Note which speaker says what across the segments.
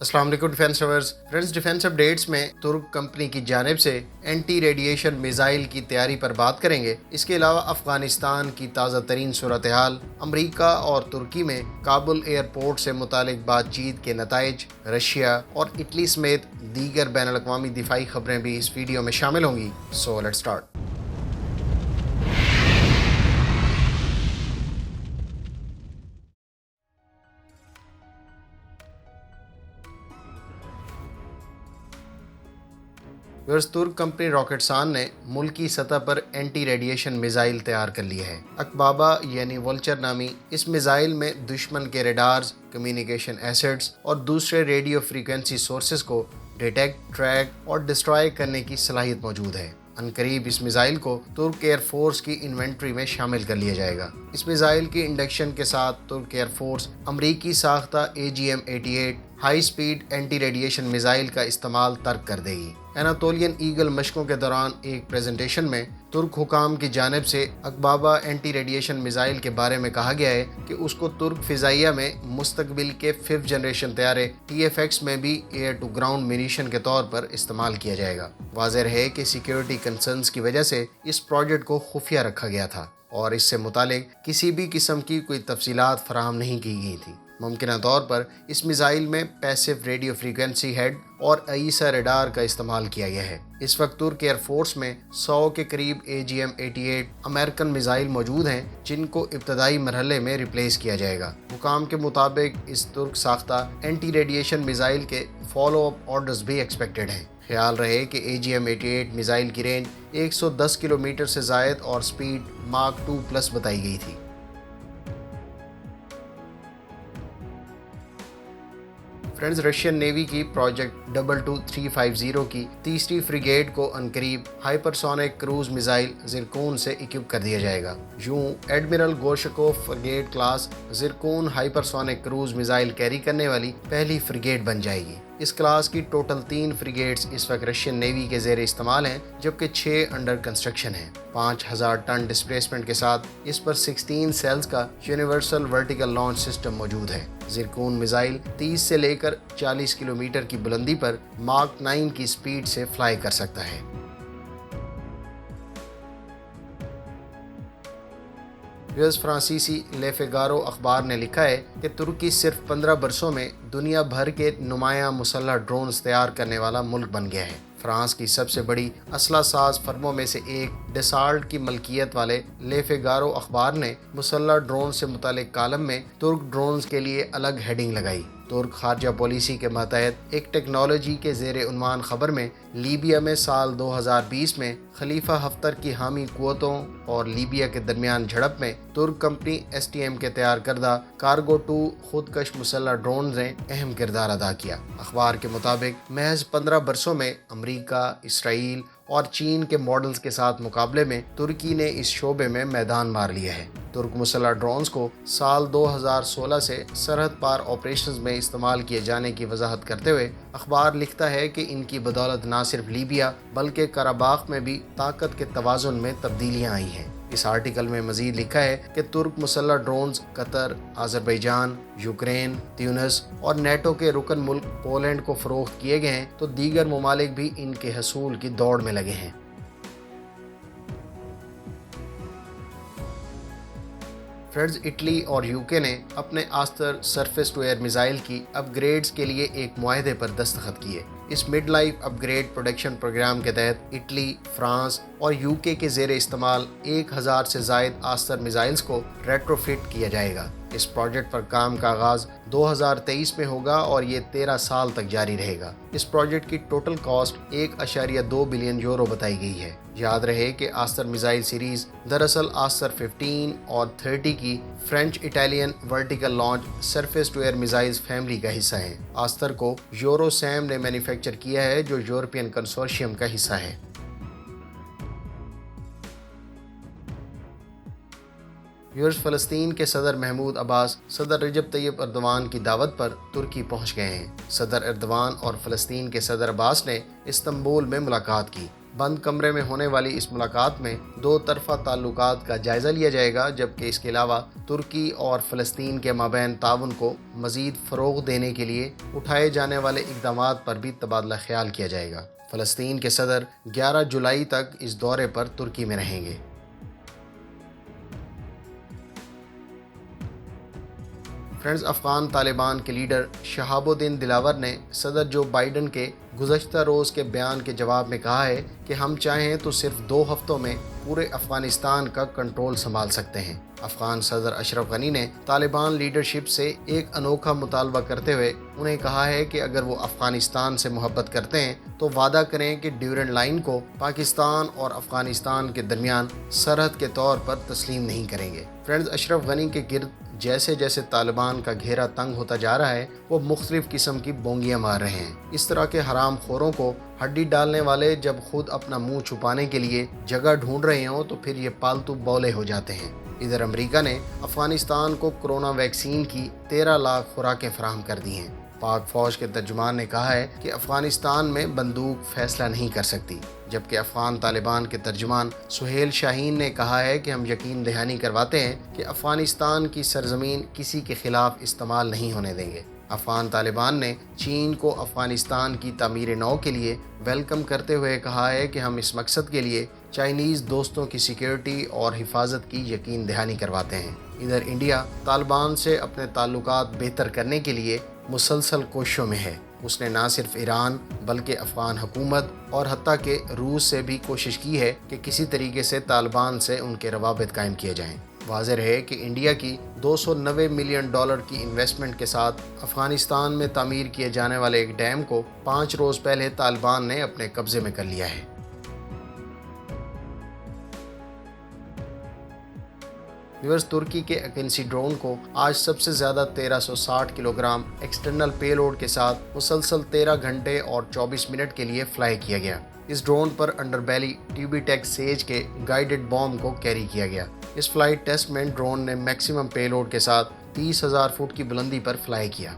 Speaker 1: السلام علیکم defence lovers friends, defence updates میں ترک کمپنی کی جانب سے اینٹی ریڈیشن میزائل کی تیاری پر بات کریں گے۔ اس کے علاوہ افغانستان کی تازہ ترین صورتحال، امریکہ اور ترکی میں کابل ایئرپورٹ سے متعلق بات چیت کے نتائج، رشیا اور اٹلی سمیت دیگر بین الاقوامی دفاعی خبریں بھی اس ویڈیو میں شامل ہوں گی۔ So let's start. ترک کمپنی راکٹسان نے ملکی سطح پر اینٹی ریڈیشن میزائل تیار کر لیا ہے۔ اکبابا یعنی ولچر نامی اس میزائل میں دشمن کے ریڈارز، کمیونیکیشن ایسٹس اور دوسرے ریڈیو فریکوینسی سورسز کو ڈیٹیکٹ، ٹریک اور ڈسٹرائے کرنے کی صلاحیت موجود ہے۔ عنقریب اس میزائل کو ترک ایئر فورس کی انوینٹری میں شامل کر لیا جائے گا۔ اس میزائل کی انڈکشن کے ساتھ ترک ایئر فورس امریکی ساختہ AGM-88 high speed anti radiation missile کا استعمال ترک کر دے گی۔ اناطولین ایگل مشقوں کے دوران ایک پریزنٹیشن میں ترک حکام کی جانب سے اکبابا اینٹی ریڈیشن میزائل کے بارے میں کہا گیا ہے کہ اس کو ترک فضائیہ میں مستقبل کے 5th جنریشن طیارے TFX میں بھی ایئر ٹو گراؤنڈ منیشن کے طور پر استعمال کیا جائے گا۔ واضح رہے کہ سیکیورٹی کنسرنز کی وجہ سے اس پروجیکٹ کو خفیہ رکھا گیا تھا اور اس سے متعلق کسی بھی قسم کی کوئی تفصیلات فراہم نہیں کی گئی تھی۔ ممکنہ طور پر اس میزائل میں پیسو ریڈیو فریکوینسی ہیڈ اور AESA ریڈار کا استعمال کیا گیا ہے۔ اس وقت ترک ایئر فورس میں 100 کے قریب AGM-88 امریکن میزائل موجود ہیں جن کو ابتدائی مرحلے میں ریپلیس کیا جائے گا۔ حکام کے مطابق اس ترک ساختہ اینٹی ریڈیشن میزائل کے فالو اپ آرڈرز بھی ایکسپیکٹڈ ہیں۔ خیال رہے کہ AGM-88 میزائل کی رینج 110 کلومیٹر سے زائد اور سپیڈ ماک 2+ بتائی گئی تھی۔ فرینڈز، رشین نیوی کی پروجیکٹ 22350 کی تیسری فریگیٹ کو عنقریب ہائپرسونک کروز میزائل زرکون سے اکوپ کر دیا جائے گا۔ یوں admiral Gorshkov frigate class Zircon hypersonic cruise missile carry کرنے والی پہلی فریگیٹ بن جائے گی۔ اس کلاس کی ٹوٹل 3 فریگیٹس اس وقت رشین نیوی کے زیر استعمال ہیں، جبکہ 6 انڈر کنسٹرکشن ہیں۔ 5000 ٹن ڈسپلیسمنٹ کے ساتھ اس پر 16 سیلز کا یونیورسل ورٹیکل لانچ سسٹم موجود ہے۔ زرکون میزائل 30 سے لے کر 40 کلومیٹر کی بلندی پر ماک 9 کی سپیڈ سے فلائی کر سکتا ہے۔ فرانسیسی لے فیگارو اخبار نے لکھا ہے کہ ترکی صرف 15 برسوں میں دنیا بھر کے نمایاں مسلح ڈرونز تیار کرنے والا ملک بن گیا ہے۔ فرانس کی سب سے بڑی اسلحہ ساز فرموں میں سے ایک ڈسالٹ کی ملکیت والے لے فیگارو اخبار نے مسلح ڈرون سے متعلق کالم میں ترک ڈرونز کے لیے الگ ہیڈنگ لگائی۔ ترک خارجہ پالیسی کے ماتحت ایک ٹیکنالوجی کے زیر عنوان خبر میں لیبیا میں سال 2020 میں خلیفہ حفتر کی حامی قوتوں اور لیبیا کے درمیان جھڑپ میں ترک کمپنی STM کے تیار کردہ کارگو 2 خودکش مسلح ڈرونز نے اہم کردار ادا کیا۔ اخبار کے مطابق محض 15 برسوں میں امریکہ، اسرائیل اور چین کے ماڈلز کے ساتھ مقابلے میں ترکی نے اس شعبے میں میدان مار لیا ہے۔ ترک مسلح ڈرونز کو سال 2016 سے سرحد پار آپریشنز میں استعمال کیے جانے کی وضاحت کرتے ہوئے اخبار لکھتا ہے کہ ان کی بدولت نہ صرف لیبیا بلکہ قراباخ میں بھی طاقت کے توازن میں تبدیلیاں آئی ہیں۔ اس آرٹیکل میں مزید لکھا ہے کہ ترک مسلح ڈرونز قطر، آذربائیجان، یوکرین، تیونس اور نیٹو کے رکن ملک پولینڈ کو فروخت کیے گئے ہیں تو دیگر ممالک بھی ان کے حصول کی دوڑ میں لگے ہیں۔ فرینڈز، اٹلی اور UK نے اپنے Esther surface to year missile کی اپ گریڈز کے لیے ایک معاہدے پر دستخط کیے۔ اس مڈ لائف اپ گریڈ پروڈکشن پروگرام کے تحت اٹلی، فرانس اور UK کے زیر استعمال 1000 سے زائد آستر میزائلز کو ریٹرو فٹ کیا جائے گا۔ اس پروجیکٹ پر کام کا آغاز 2023 میں ہوگا اور یہ 13 سال تک جاری رہے گا۔ اس پروجیکٹ کی ٹوٹل کاسٹ 1.2 بلین یورو بتائی گئی ہے۔ یاد رہے کہ آستر میزائل سیریز دراصل آستر 15 اور 30 کی French Italian vertical launch surface to air missiles family کا حصہ ہیں۔ آستر کو یورو سیم نے مینوفیکچر کیا ہے جو یورپین کنسورشیم کا حصہ ہے۔ فلسطین کے صدر محمود عباس صدر رجب طیب اردوان کی دعوت پر ترکی پہنچ گئے ہیں۔ صدر اردوان اور فلسطین کے صدر عباس نے استنبول میں ملاقات کی۔ بند کمرے میں ہونے والی اس ملاقات میں دو طرفہ تعلقات کا جائزہ لیا جائے گا، جبکہ اس کے علاوہ ترکی اور فلسطین کے مابین تعاون کو مزید فروغ دینے کے لیے اٹھائے جانے والے اقدامات پر بھی تبادلہ خیال کیا جائے گا۔ فلسطین کے صدر 11 جولائی تک اس دورے پر ترکی میں رہیں گے۔ فرینڈز، افغان طالبان کے لیڈر شہاب الدین دلاور نے صدر جو بائیڈن کے گزشتہ روز کے بیان کے جواب میں کہا ہے کہ ہم چاہیں تو صرف 2 ہفتوں میں پورے افغانستان کا کنٹرول سنبھال سکتے ہیں۔ افغان صدر اشرف غنی نے طالبان لیڈرشپ سے ایک انوکھا مطالبہ کرتے ہوئے انہیں کہا ہے کہ اگر وہ افغانستان سے محبت کرتے ہیں تو وعدہ کریں کہ ڈیورنڈ لائن کو پاکستان اور افغانستان کے درمیان سرحد کے طور پر تسلیم نہیں کریں گے۔ فرینڈز، اشرف غنی کے گرد جیسے جیسے طالبان کا گھیرا تنگ ہوتا جا رہا ہے، وہ مختلف قسم کی بونگیاں مار رہے ہیں۔ اس طرح کے حرام خوروں کو ہڈی ڈالنے والے جب خود اپنا منہ چھپانے کے لیے جگہ ڈھونڈ رہے ہوں تو پھر یہ پالتو بولے ہو جاتے ہیں۔ ادھر امریکہ نے افغانستان کو کورونا ویکسین کی 13 لاکھ خوراکیں فراہم کر دی ہیں۔ پاک فوج کے ترجمان نے کہا ہے کہ افغانستان میں بندوق فیصلہ نہیں کر سکتی، جبکہ افغان طالبان کے ترجمان سہیل شاہین نے کہا ہے کہ ہم یقین دہانی کرواتے ہیں کہ افغانستان کی سرزمین کسی کے خلاف استعمال نہیں ہونے دیں گے۔ افغان طالبان نے چین کو افغانستان کی تعمیر نو کے لیے ویلکم کرتے ہوئے کہا ہے کہ ہم اس مقصد کے لیے چائنیز دوستوں کی سیکیورٹی اور حفاظت کی یقین دہانی کرواتے ہیں۔ ادھر انڈیا طالبان سے اپنے تعلقات بہتر کرنے کے لیے مسلسل کوششوں میں ہے۔ اس نے نہ صرف ایران بلکہ افغان حکومت اور حتیٰ کہ روس سے بھی کوشش کی ہے کہ کسی طریقے سے طالبان سے ان کے روابط قائم کیے جائیں۔ واضح ہے کہ انڈیا کی $290 ملین کی انویسٹمنٹ کے ساتھ افغانستان میں تعمیر کیے جانے والے ایک ڈیم کو 5 روز پہلے طالبان نے اپنے قبضے میں کر لیا ہے۔ ترکی کے اکنسی ڈرون کو آج سب سے زیادہ 1360 کلو گرام ایکسٹرنل پے لوڈ کے ساتھ مسلسل 13 گھنٹے اور 24 منٹ کے لیے فلائی کیا گیا۔ اس ڈرون پر انڈر بیلی ٹی ٹیک سیج کے گائیڈڈ بوم کو کیری کیا گیا۔ اس فلائٹ ٹیسٹ میں ڈرون نے میکسیمم پے لوڈ کے ساتھ 30,000 فٹ کی بلندی پر فلائی کیا۔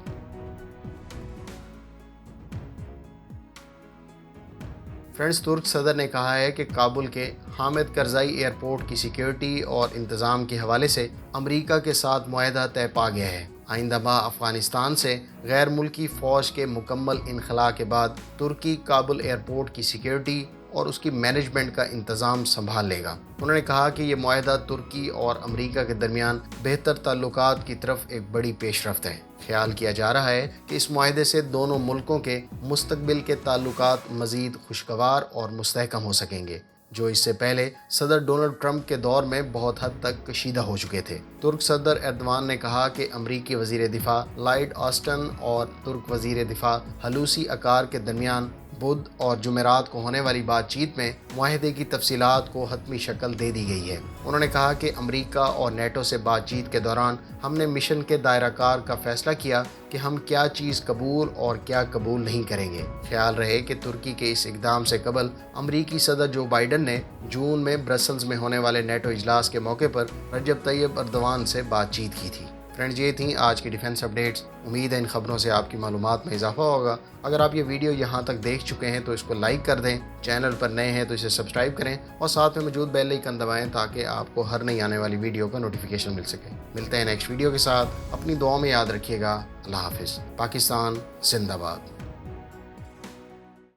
Speaker 1: فرینڈز، ترک صدر نے کہا ہے کہ کابل کے حامد کرزائی ایئرپورٹ کی سیکیورٹی اور انتظام کے حوالے سے امریکہ کے ساتھ معاہدہ طے پا گیا ہے۔ آئندہ ماہ افغانستان سے غیر ملکی فوج کے مکمل انخلاء کے بعد ترکی کابل ایئرپورٹ کی سیکیورٹی اور اس کی مینجمنٹ کا انتظام سنبھال لے گا۔ انہوں نے کہا کہ یہ معاہدہ ترکی اور امریکہ کے درمیان بہتر تعلقات کی طرف ایک بڑی پیش رفت ہے۔ خیال کیا جا رہا ہے کہ اس معاہدے سے دونوں ملکوں کے مستقبل کے تعلقات مزید خوشگوار اور مستحکم ہو سکیں گے، جو اس سے پہلے صدر ڈونلڈ ٹرمپ کے دور میں بہت حد تک کشیدہ ہو چکے تھے۔ ترک صدر ایردوان نے کہا کہ امریکی وزیر دفاع لائیڈ آسٹن اور ترک وزیر دفاع ہلوسی اکار کے درمیان بدھ اور جمعرات کو ہونے والی بات چیت میں معاہدے کی تفصیلات کو حتمی شکل دے دی گئی ہے۔ انہوں نے کہا کہ امریکہ اور نیٹو سے بات چیت کے دوران ہم نے مشن کے دائرہ کار کا فیصلہ کیا کہ ہم کیا چیز قبول اور کیا قبول نہیں کریں گے۔ خیال رہے کہ ترکی کے اس اقدام سے قبل امریکی صدر جو بائیڈن نے جون میں برسلز میں ہونے والے نیٹو اجلاس کے موقع پر رجب طیب ایردوان سے بات چیت کی تھی۔ فرینڈز، یہ تھیں آج کی ڈیفنس اپڈیٹس۔ امید ہے ان خبروں سے آپ کی معلومات میں اضافہ ہوگا۔ اگر آپ یہ ویڈیو یہاں تک دیکھ چکے ہیں تو اس کو لائک کر دیں، چینل پر نئے ہیں تو اسے سبسکرائب کریں اور ساتھ میں موجود بیل آئیکن دبائیں تاکہ آپ کو ہر نئی آنے والی ویڈیو کا نوٹیفیکیشن مل سکے۔ ملتے ہیں نیکسٹ ویڈیو کے ساتھ۔ اپنی دعاؤں میں یاد رکھیے گا۔ اللہ حافظ۔ پاکستان زندہ باد۔